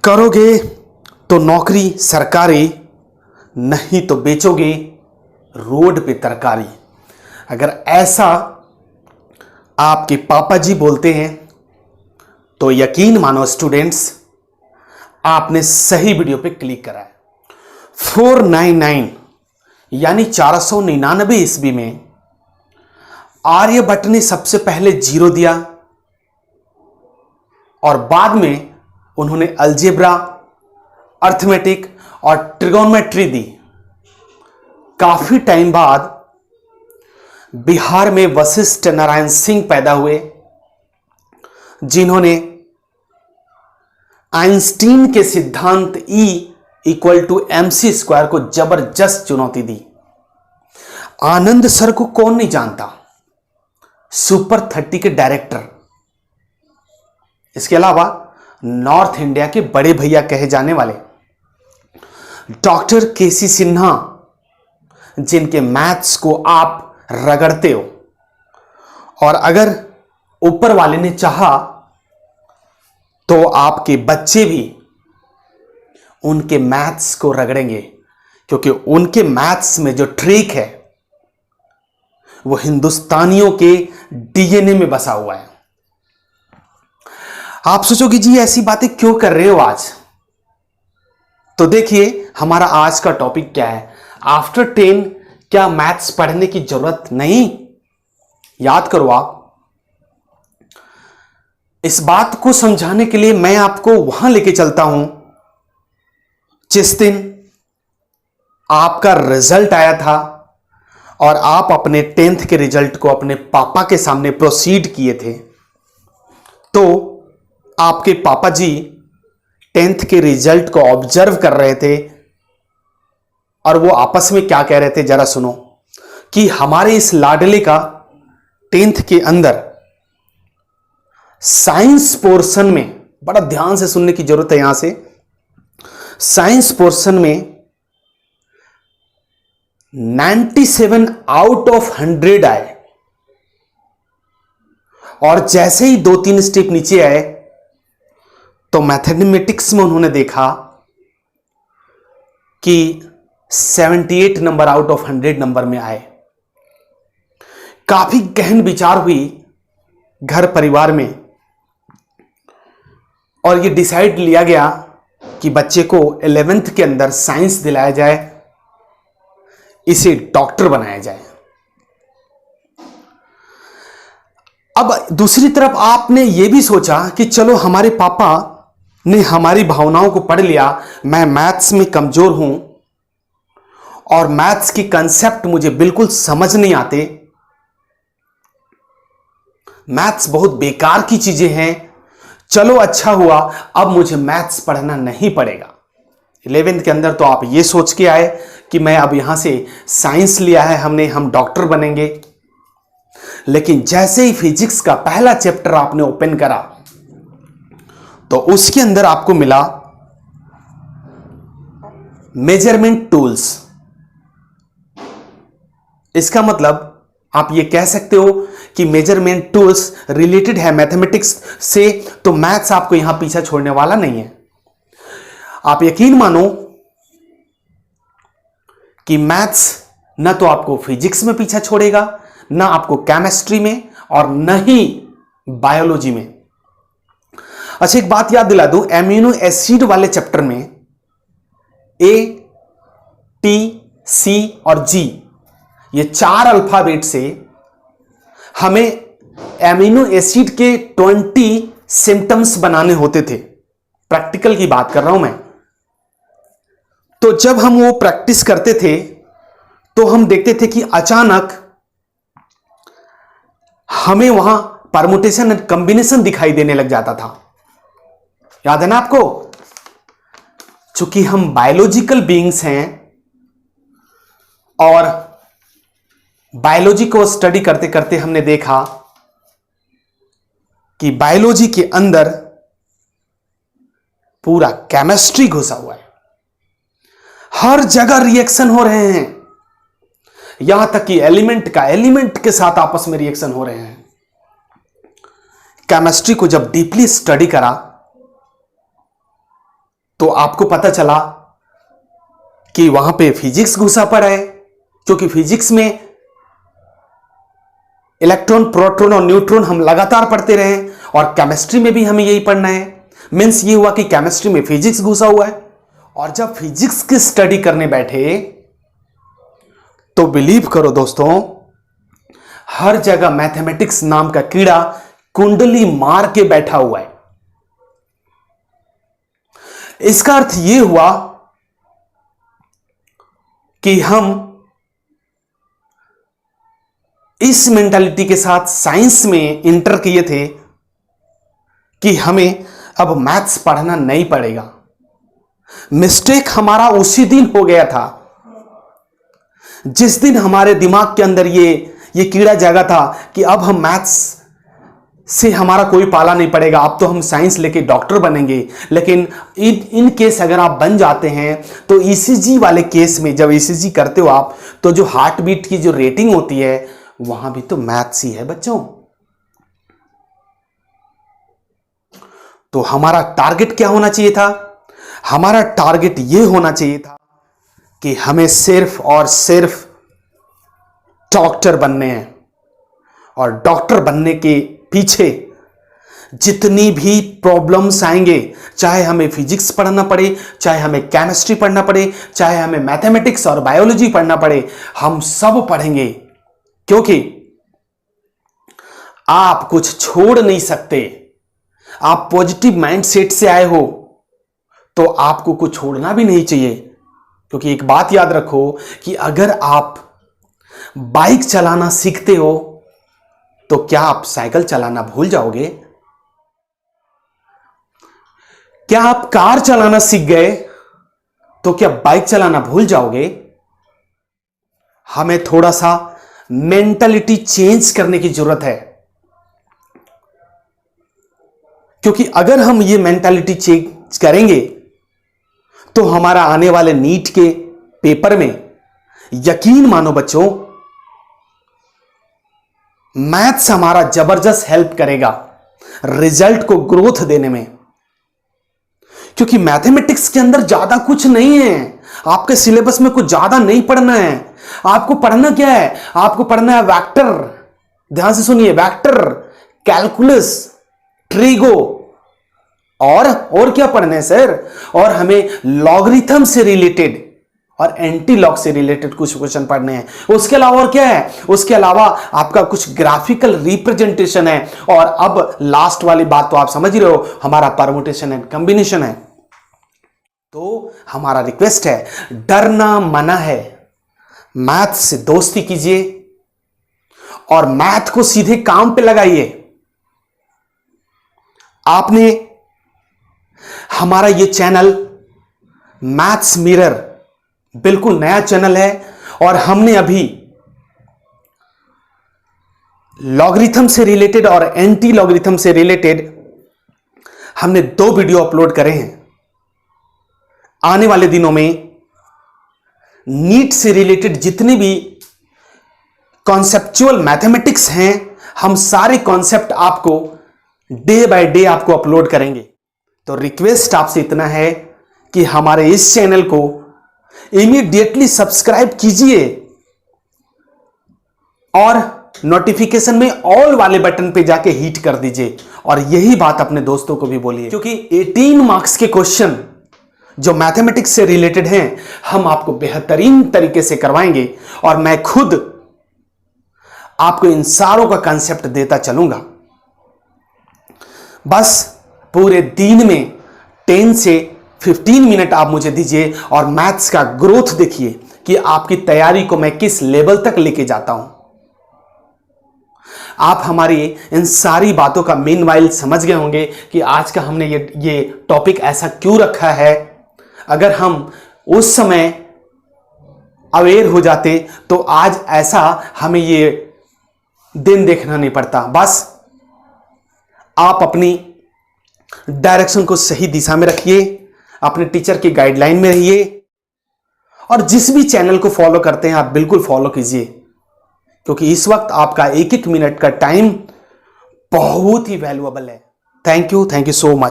करोगे तो नौकरी सरकारी, नहीं तो बेचोगे रोड पे तरकारी। अगर ऐसा आपके पापा जी बोलते हैं तो यकीन मानो स्टूडेंट्स, आपने सही वीडियो पे क्लिक करा है। 499 यानी 499 ईस्वी में आर्यभट्ट ने सबसे पहले जीरो दिया और बाद में उन्होंने अलजेब्रा, अर्थमेटिक और ट्रिगोनोमेट्री दी। काफी टाइम बाद बिहार में वशिष्ठ नारायण सिंह पैदा हुए, जिन्होंने आइंस्टीन के सिद्धांत E = mc² को जबरदस्त चुनौती दी। आनंद सर को कौन नहीं जानता, सुपर 30 के डायरेक्टर। इसके अलावा नॉर्थ इंडिया के बड़े भैया कहे जाने वाले डॉक्टर केसी सिन्हा, जिनके मैथ्स को आप रगड़ते हो, और अगर ऊपर वाले ने चाहा तो आपके बच्चे भी उनके मैथ्स को रगड़ेंगे, क्योंकि उनके मैथ्स में जो ट्रिक है वो हिंदुस्तानियों के डीएनए में बसा हुआ है। आप सोचोगे जी ऐसी बातें क्यों कर रहे हो आज, तो देखिए हमारा आज का टॉपिक क्या है। आफ्टर 10 क्या मैथ्स पढ़ने की जरूरत नहीं? याद करो आप। इस बात को समझाने के लिए मैं आपको वहां लेके चलता हूं जिस दिन आपका रिजल्ट आया था और आप अपने 10th के रिजल्ट को अपने पापा के सामने प्रोसीड किए थे। तो आपके पापा जी 10th के रिजल्ट को ऑब्जर्व कर रहे थे और वो आपस में क्या कह रहे थे, जरा सुनो। कि हमारे इस लाडले का 10th के अंदर साइंस पोर्शन में, बड़ा ध्यान से सुनने की जरूरत है यहां से, साइंस पोर्शन में 97 आउट ऑफ 100 आए। और जैसे ही 2-3 स्टेप नीचे आए तो मैथमेटिक्स में उन्होंने देखा कि 78 नंबर आउट ऑफ 100 नंबर में आए। काफी गहन विचार हुई घर परिवार में और यह डिसाइड लिया गया कि बच्चे को 11th के अंदर साइंस दिलाया जाए, इसे डॉक्टर बनाया जाए। अब दूसरी तरफ आपने यह भी सोचा कि चलो हमारे पापा ने हमारी भावनाओं को पढ़ लिया, मैं मैथ्स में कमजोर हूं और मैथ्स की कंसेप्ट मुझे बिल्कुल समझ नहीं आते, मैथ्स बहुत बेकार की चीजें हैं, चलो अच्छा हुआ अब मुझे मैथ्स पढ़ना नहीं पड़ेगा। 11th के अंदर तो आप ये सोच के आए कि मैं अब यहां से साइंस लिया है हमने, हम डॉक्टर बनेंगे। लेकिन जैसे ही फिजिक्स का पहला चैप्टर आपने ओपन करा तो उसके अंदर आपको मिला मेजरमेंट टूल्स। इसका मतलब आप ये कह सकते हो कि मेजरमेंट टूल्स रिलेटेड है मैथमेटिक्स से, तो मैथ्स आपको यहां पीछा छोड़ने वाला नहीं है। आप यकीन मानो कि मैथ्स ना तो आपको फिजिक्स में पीछा छोड़ेगा, ना आपको केमिस्ट्री में, और न ही बायोलॉजी में। अच्छा एक बात याद दिला दूं, एमिनो एसिड वाले चैप्टर में A, T, C और G, ये 4 अल्फाबेट से हमें एमिनो एसिड के 20 सिम्टम्स बनाने होते थे। प्रैक्टिकल की बात कर रहा हूं मैं। तो जब हम वो प्रैक्टिस करते थे तो हम देखते थे कि अचानक हमें वहां परमुटेशन एंड कॉम्बिनेशन दिखाई देने लग जाता था। याद है ना आपको? चूंकि हम बायोलॉजिकल बीइंग्स हैं और बायोलॉजी को स्टडी करते करते हमने देखा कि बायोलॉजी के अंदर पूरा केमिस्ट्री घुसा हुआ है। हर जगह रिएक्शन हो रहे हैं, यहां तक कि एलिमेंट का एलिमेंट के साथ आपस में रिएक्शन हो रहे हैं। केमिस्ट्री को जब डीपली स्टडी करा तो आपको पता चला कि वहां पे फिजिक्स घुसा पड़ा है, क्योंकि फिजिक्स में इलेक्ट्रॉन, प्रोटॉन और न्यूट्रॉन हम लगातार पढ़ते रहे और केमिस्ट्री में भी हमें यही पढ़ना है। मीन्स ये हुआ कि केमिस्ट्री में फिजिक्स घुसा हुआ है। और जब फिजिक्स की स्टडी करने बैठे तो बिलीव करो दोस्तों, हर जगह मैथमेटिक्स नाम का कीड़ा कुंडली मार के बैठा हुआ है। इसका अर्थ यह हुआ कि हम इस मेंटालिटी के साथ साइंस में इंटर किए थे कि हमें अब मैथ्स पढ़ना नहीं पड़ेगा। मिस्टेक हमारा उसी दिन हो गया था जिस दिन हमारे दिमाग के अंदर ये कीड़ा जागा था कि अब हम मैथ्स से हमारा कोई पाला नहीं पड़ेगा, अब तो हम साइंस लेके डॉक्टर बनेंगे। लेकिन इन केस अगर आप बन जाते हैं तो ईसीजी वाले केस में जब ईसीजी करते हो आप, तो जो हार्ट बीट की जो रेटिंग होती है वहां भी तो मैथ्स ही है बच्चों। तो हमारा टारगेट क्या होना चाहिए था? हमारा टारगेट यह होना चाहिए था कि हमें सिर्फ और सिर्फ डॉक्टर बनने हैं, और डॉक्टर बनने के पीछे जितनी भी प्रॉब्लम्स आएंगे, चाहे हमें फिजिक्स पढ़ना पड़े, चाहे हमें केमिस्ट्री पढ़ना पड़े, चाहे हमें मैथमेटिक्स और बायोलॉजी पढ़ना पड़े, हम सब पढ़ेंगे। क्योंकि आप कुछ छोड़ नहीं सकते। आप पॉजिटिव माइंडसेट से आए हो तो आपको कुछ छोड़ना भी नहीं चाहिए। क्योंकि एक बात याद रखो कि अगर आप बाइक चलाना सीखते हो तो क्या आप साइकिल चलाना भूल जाओगे? क्या आप कार चलाना सीख गए तो क्या बाइक चलाना भूल जाओगे? हमें थोड़ा सा मेंटालिटी चेंज करने की जरूरत है। क्योंकि अगर हम ये मेंटालिटी चेंज करेंगे तो हमारा आने वाले नीट के पेपर में यकीन मानो बच्चों, मैथ्स हमारा जबरदस्त हेल्प करेगा रिजल्ट को ग्रोथ देने में। क्योंकि मैथमेटिक्स के अंदर ज्यादा कुछ नहीं है, आपके सिलेबस में कुछ ज्यादा नहीं पढ़ना है। आपको पढ़ना क्या है? आपको पढ़ना है वेक्टर, ध्यान से सुनिए, वेक्टर, कैलकुलस, ट्रिगो, और क्या पढ़ना है सर? और हमें लॉगरिथम से रिलेटेड और एंटी लॉग से रिलेटेड कुछ क्वेश्चन पढ़ने हैं। उसके अलावा और क्या है? उसके अलावा आपका कुछ ग्राफिकल रिप्रेजेंटेशन है। और अब लास्ट वाली बात तो आप समझ ही रहे हो, हमारा परमुटेशन एंड कॉम्बिनेशन है। तो हमारा रिक्वेस्ट है, डरना मना है, मैथ से दोस्ती कीजिए और मैथ को सीधे काम पे लगाइए। आपने हमारा ये चैनल मैथ्स मिरर बिल्कुल नया चैनल है और हमने अभी लॉगरिथम से रिलेटेड और एंटी लॉगरिथम से रिलेटेड हमने 2 वीडियो अपलोड करे हैं। आने वाले दिनों में नीट से रिलेटेड जितने भी कॉन्सेप्चुअल मैथमेटिक्स हैं, हम सारे कॉन्सेप्ट आपको डे बाय डे आपको अपलोड करेंगे। तो रिक्वेस्ट आपसे इतना है कि हमारे इस चैनल को इमीडिएटली सब्सक्राइब कीजिए और नोटिफिकेशन में ऑल वाले बटन पे जाके हिट कर दीजिए। और यही बात अपने दोस्तों को भी बोलिए, क्योंकि 18 मार्क्स के क्वेश्चन जो मैथमेटिक्स से रिलेटेड हैं हम आपको बेहतरीन तरीके से करवाएंगे और मैं खुद आपको इन सारों का कंसेप्ट देता चलूंगा। बस पूरे दिन में 10 से 15 मिनट आप मुझे दीजिए और मैथ्स का ग्रोथ देखिए कि आपकी तैयारी को मैं किस लेवल तक लेके जाता हूं। आप हमारी इन सारी बातों का मीनवाइल समझ गए होंगे कि आज का हमने ये टॉपिक ऐसा क्यों रखा है। अगर हम उस समय अवेयर हो जाते तो आज ऐसा हमें ये दिन देखना नहीं पड़ता। बस आप अपनी डायरेक्शन को सही दिशा में रखिए, अपने टीचर की गाइडलाइन में रहिए और जिस भी चैनल को फॉलो करते हैं आप बिल्कुल फॉलो कीजिए, क्योंकि इस वक्त आपका 1-1 मिनट का टाइम बहुत ही वैल्यूएबल है। Thank you so much.